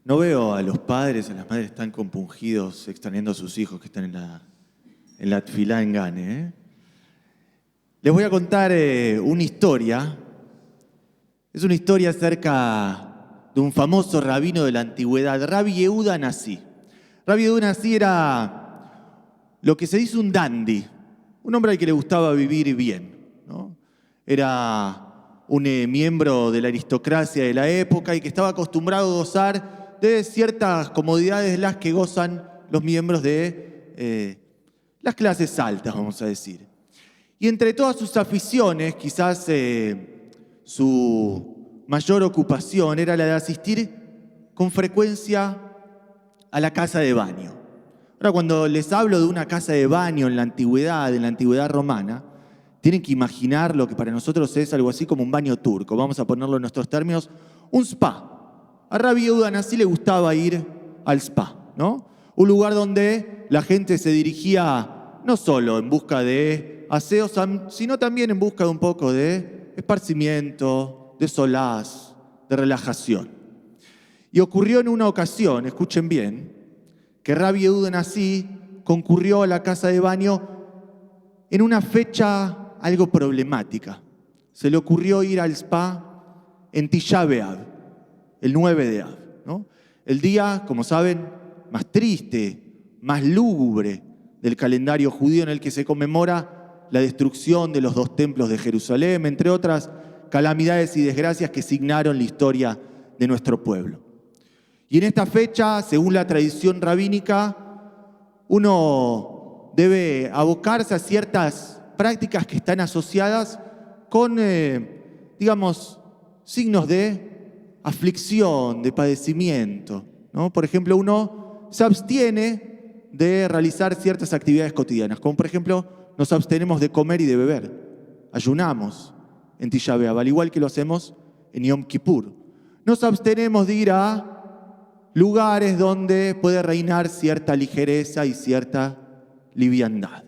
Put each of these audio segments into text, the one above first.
No veo a los padres, a las madres tan compungidos extrañando a sus hijos que están en la tfilá en Gane. Les voy a contar una historia. Es una historia acerca de un famoso rabino de la antigüedad, Rabbi Yehuda Nasi. Rabbi Yehuda Nasi era lo que se dice un dandy, un hombre al que le gustaba vivir bien, ¿no? Era un miembro de la aristocracia de la época y que estaba acostumbrado a gozar de ciertas comodidades de las que gozan los miembros de las clases altas, vamos a decir. Y entre todas sus aficiones, quizás su mayor ocupación era la de asistir con frecuencia a la casa de baño. Ahora, cuando les hablo de una casa de baño en la antigüedad romana, tienen que imaginar lo que para nosotros es algo así como un baño turco. Vamos a ponerlo en nuestros términos, un spa. A Rabbi Yehuda Nasi le gustaba ir al spa, ¿no? Un lugar donde la gente se dirigía no solo en busca de aseos, sino también en busca de un poco de esparcimiento, de solaz, de relajación. Y ocurrió en una ocasión, escuchen bien, que Rabbi Yehuda Nasi concurrió a la casa de baño en una fecha algo problemática. Se le ocurrió ir al spa en Tisha B'Av, el 9 de Av, ¿no? El día, como saben, más triste, más lúgubre del calendario judío, en el que se conmemora la destrucción de los 2 templos de Jerusalén, entre otras calamidades y desgracias que signaron la historia de nuestro pueblo. Y en esta fecha, según la tradición rabínica, uno debe abocarse a ciertas prácticas que están asociadas con, signos de aflicción, de padecimiento, ¿no? Por ejemplo, uno se abstiene de realizar ciertas actividades cotidianas, como por ejemplo, nos abstenemos de comer y de beber. Ayunamos en Tisha B'Av, al igual que lo hacemos en Yom Kippur. Nos abstenemos de ir a lugares donde puede reinar cierta ligereza y cierta liviandad.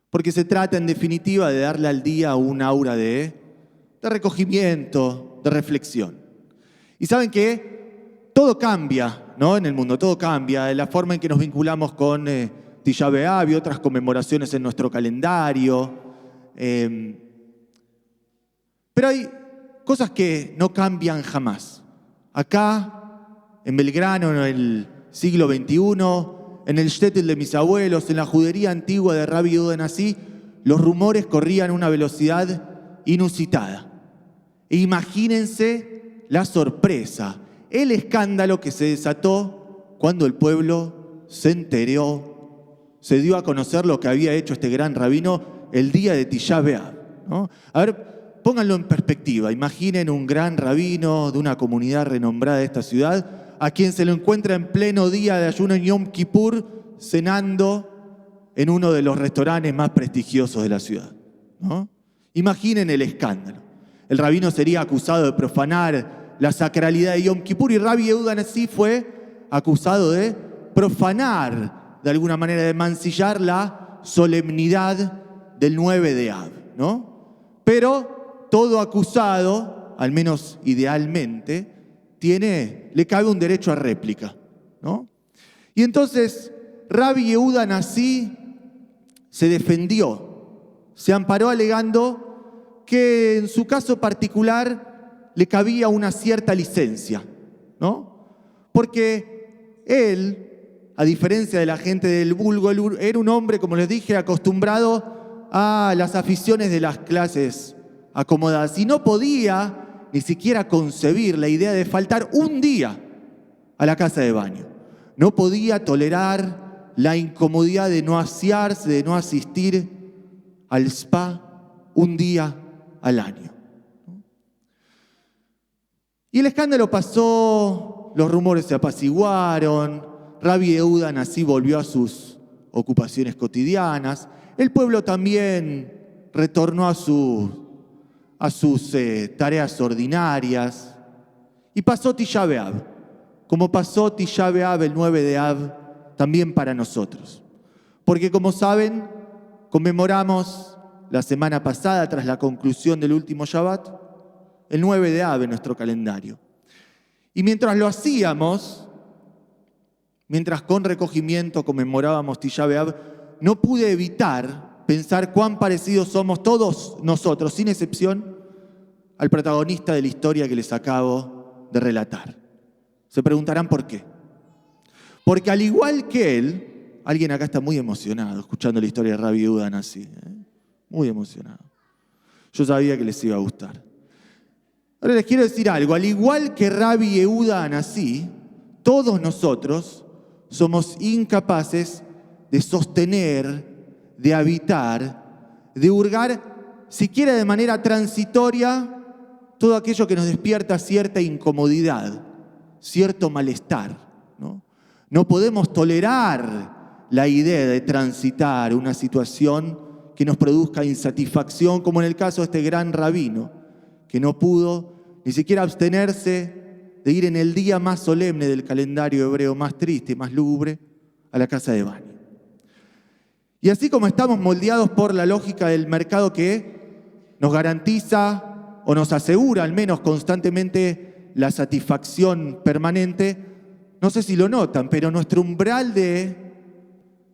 Porque se trata, en definitiva, de darle al día un aura de recogimiento, de reflexión. Y saben que todo cambia, ¿no? En el mundo, todo cambia. La forma en que nos vinculamos con Tisha B'Av y otras conmemoraciones en nuestro calendario. Pero hay cosas que no cambian jamás. Acá, en Belgrano, en el siglo XXI, en el shtetl de mis abuelos, en la judería antigua de Rabbi Yehuda Nasi, los rumores corrían a una velocidad inusitada. E imagínense la sorpresa, el escándalo que se desató cuando el pueblo se enteró, se dio a conocer lo que había hecho este gran rabino el día de Tisha B'Av, ¿no? A ver, pónganlo en perspectiva. Imaginen un gran rabino de una comunidad renombrada de esta ciudad, a quien se lo encuentra en pleno día de ayuno en Yom Kippur, cenando en uno de los restaurantes más prestigiosos de la ciudad, ¿no? Imaginen el escándalo. El rabino sería acusado de profanar la sacralidad de Yom Kippur y Rabbi Yehuda Nasi fue acusado de profanar, de alguna manera, de mancillar la solemnidad del 9 de Av, ¿no? Pero todo acusado, al menos idealmente, le cabe un derecho a réplica, ¿no? Y entonces Rabbi Yehuda Nasi se defendió, se amparó alegando que en su caso particular le cabía una cierta licencia, ¿no? Porque él, a diferencia de la gente del vulgo, era un hombre, como les dije, acostumbrado a las aficiones de las clases acomodadas y no podía ni siquiera concebir la idea de faltar un día a la casa de baño. No podía tolerar la incomodidad de no asearse, de no asistir al spa un día al año. Y el escándalo pasó, los rumores se apaciguaron, Rabbi Yehuda Nasi volvió a sus ocupaciones cotidianas, el pueblo también retornó a sus tareas ordinarias y pasó Tisha B'Av, como pasó Tisha B'Av el 9 de Av también para nosotros. Porque como saben, conmemoramos la semana pasada, tras la conclusión del último Shabbat, el 9 de Av en nuestro calendario. Y mientras lo hacíamos, mientras con recogimiento conmemorábamos Tisha B'Av, no pude evitar pensar cuán parecidos somos todos nosotros, sin excepción, al protagonista de la historia que les acabo de relatar. Se preguntarán por qué. Porque al igual que él, alguien acá está muy emocionado escuchando la historia de Rabbi Yehuda Hanassi, muy emocionado. Yo sabía que les iba a gustar. Ahora les quiero decir algo, al igual que Rabbi Yehuda Hanassi, todos nosotros somos incapaces de sostener, de habitar, de hurgar, siquiera de manera transitoria, todo aquello que nos despierta cierta incomodidad, cierto malestar, ¿no? No podemos tolerar la idea de transitar una situación que nos produzca insatisfacción, como en el caso de este gran rabino, que no pudo ni siquiera abstenerse de ir en el día más solemne del calendario hebreo, más triste, más lúgubre, a la casa de Bani. Y así como estamos moldeados por la lógica del mercado que nos garantiza o nos asegura al menos constantemente la satisfacción permanente, no sé si lo notan, pero nuestro umbral de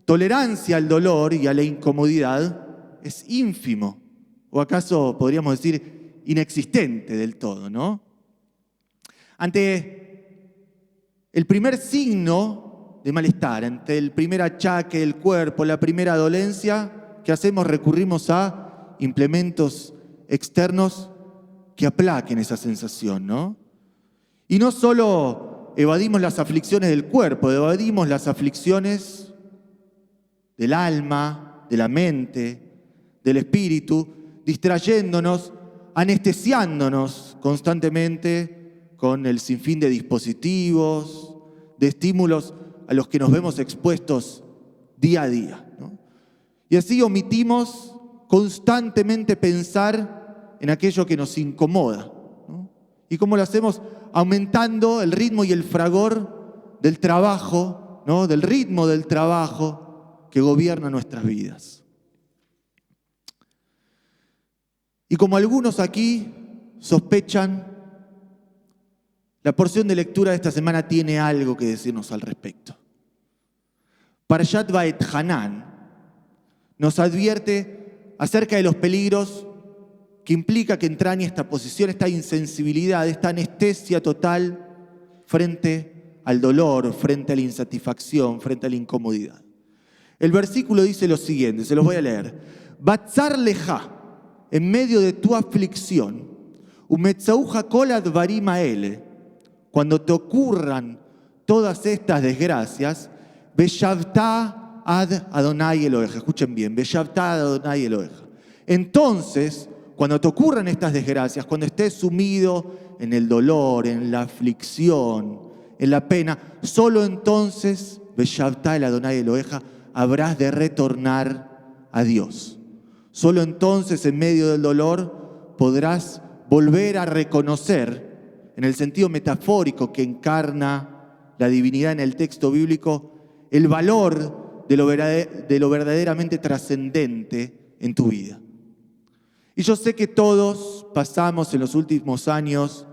tolerancia al dolor y a la incomodidad es ínfimo, o acaso podríamos decir inexistente del todo, ¿no? Ante el primer signo de malestar, ante el primer achaque del cuerpo, la primera dolencia, ¿qué hacemos? Recurrimos a implementos externos que aplaquen esa sensación, ¿no? Y no solo evadimos las aflicciones del cuerpo, evadimos las aflicciones del alma, de la mente, del espíritu, distrayéndonos, anestesiándonos constantemente con el sinfín de dispositivos, de estímulos a los que nos vemos expuestos día a día, ¿no? Y así omitimos constantemente pensar en aquello que nos incomoda, ¿no? ¿Y cómo lo hacemos? Aumentando el ritmo y el fragor del trabajo, ¿no? Del ritmo del trabajo que gobierna nuestras vidas. Y como algunos aquí sospechan, la porción de lectura de esta semana tiene algo que decirnos al respecto. Parashat Vaet Hanan nos advierte acerca de los peligros que implica que entrañe esta posición, esta insensibilidad, esta anestesia total frente al dolor, frente a la insatisfacción, frente a la incomodidad. El versículo dice lo siguiente, se los voy a leer. Batzar leja, en medio de tu aflicción, umetzauja kol advarim haele, cuando te ocurran todas estas desgracias, beshavta ad Adonai Eloheja. Escuchen bien, beshavta ad Adonai Eloheja. Entonces, cuando te ocurran estas desgracias, cuando estés sumido en el dolor, en la aflicción, en la pena, solo entonces, beshavta el Adonai Eloheja, habrás de retornar a Dios. Solo entonces, en medio del dolor, podrás volver a reconocer, en el sentido metafórico que encarna la divinidad en el texto bíblico, el valor de lo verdaderamente trascendente en tu vida. Y yo sé que todos pasamos en los últimos años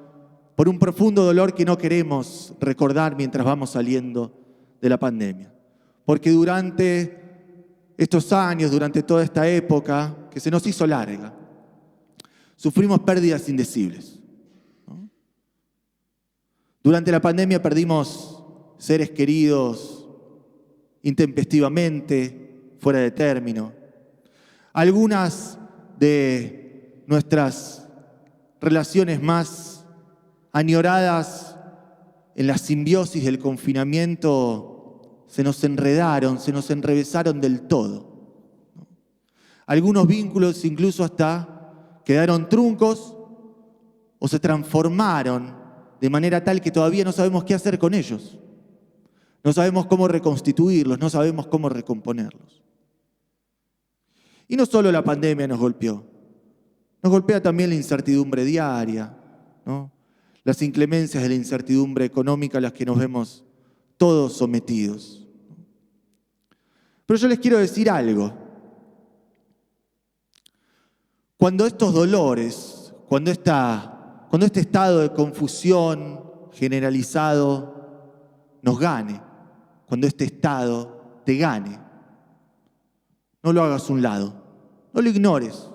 por un profundo dolor que no queremos recordar mientras vamos saliendo de la pandemia. Porque durante estos años, durante toda esta época, que se nos hizo larga, sufrimos pérdidas indecibles, ¿no? Durante la pandemia perdimos seres queridos intempestivamente, fuera de término. Algunas de nuestras relaciones más añoradas en la simbiosis del confinamiento se nos enredaron, se nos enrevesaron del todo. Algunos vínculos incluso hasta quedaron truncos o se transformaron de manera tal que todavía no sabemos qué hacer con ellos. No sabemos cómo reconstituirlos, no sabemos cómo recomponerlos. Y no solo la pandemia nos golpeó también la incertidumbre diaria, ¿no? Las inclemencias de la incertidumbre económica a las que nos vemos todos sometidos. Pero yo les quiero decir algo. Cuando estos dolores, cuando este estado de confusión, generalizado nos gane, cuando este estado te gane. No lo hagas a un lado, no lo ignores,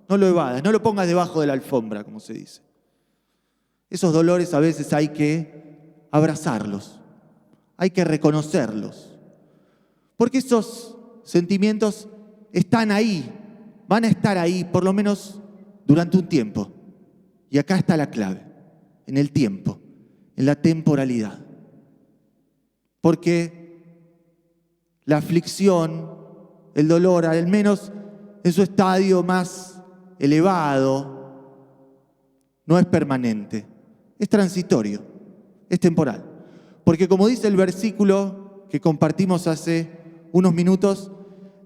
no lo evadas, no lo pongas debajo de la alfombra, como se dice. Esos dolores a veces hay que abrazarlos, hay que reconocerlos, porque esos sentimientos están ahí, van a estar ahí por lo menos durante un tiempo. Y acá está la clave, en el tiempo, en la temporalidad. Porque la aflicción, el dolor, al menos en su estadio más elevado, no es permanente, es transitorio, es temporal. Porque como dice el versículo que compartimos hace unos minutos,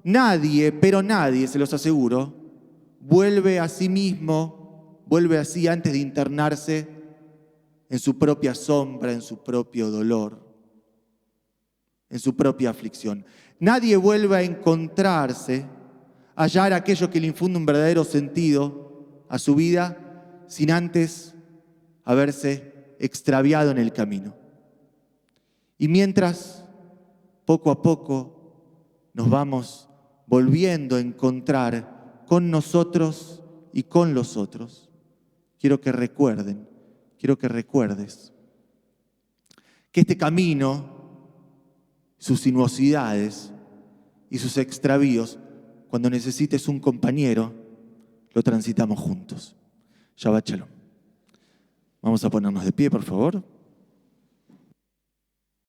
nadie, pero nadie, se los aseguro, vuelve a sí mismo, vuelve así antes de internarse en su propia sombra, en su propio dolor, en su propia aflicción. Nadie vuelve a encontrarse, a hallar aquello que le infunde un verdadero sentido a su vida sin antes haberse extraviado en el camino. Y mientras, poco a poco, nos vamos volviendo a encontrar con nosotros y con los otros, quiero que recuerdes que este camino, sus sinuosidades y sus extravíos, cuando necesites un compañero, lo transitamos juntos. Shabbat Shalom. Vamos a ponernos de pie, por favor.